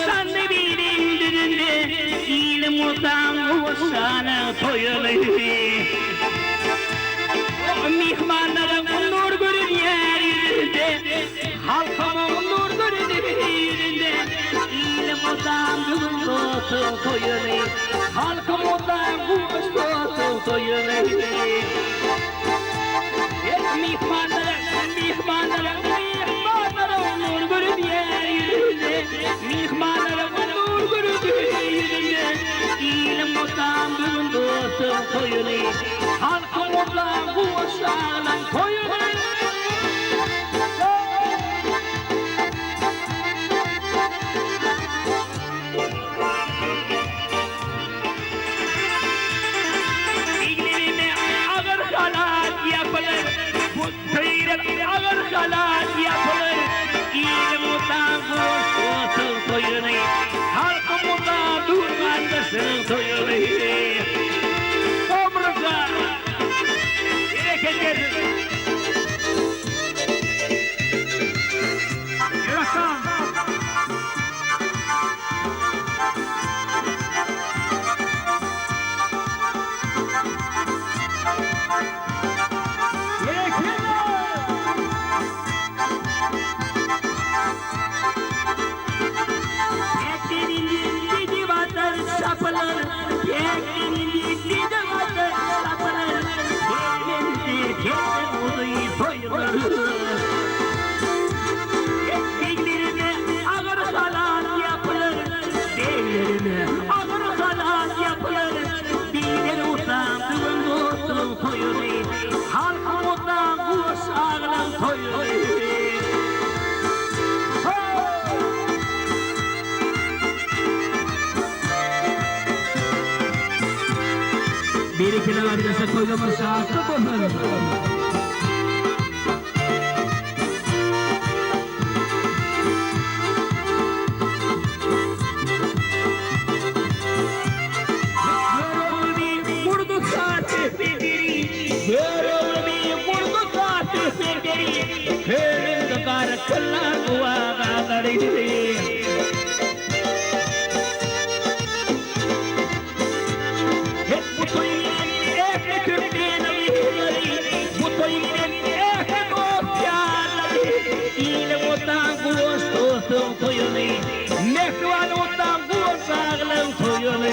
Sen de benim düdünde İlim ortam uğuşana toyunu Mihmanlara nur görün yeryüzünde Halkımın nur görün yeryüzünde İlim ortam uğuşana toyunu Halkım ortam uğuşana toyunu Mihmanlara nur görün yeryüzünde Mihmanlara nur görün yeryüzünde İlim ortam uğuşana toyunu Halkım ortam uğuşana toyunu Ağır halat yapılır İlim utan kursun soyunu Halkım utan durmandırsın soyunu Omruza Bereket versin Yaşam Halkım odan kuş ağlan toyunu Bir iki arkadaşa koyduğumuz şahsı bunlar Mehvan utan bu sağlam toyunu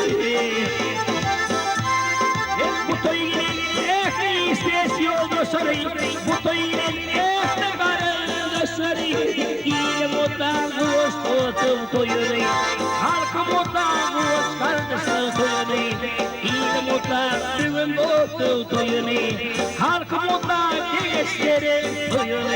Bu toyunun ehli istesi yoldaşları Bu toyunun ehli kardeşleri İlim utan bu toyunu Halkım utan bu kardeşler toyunu İlim utan bu toyunu Halkım utan gençlerin toyunu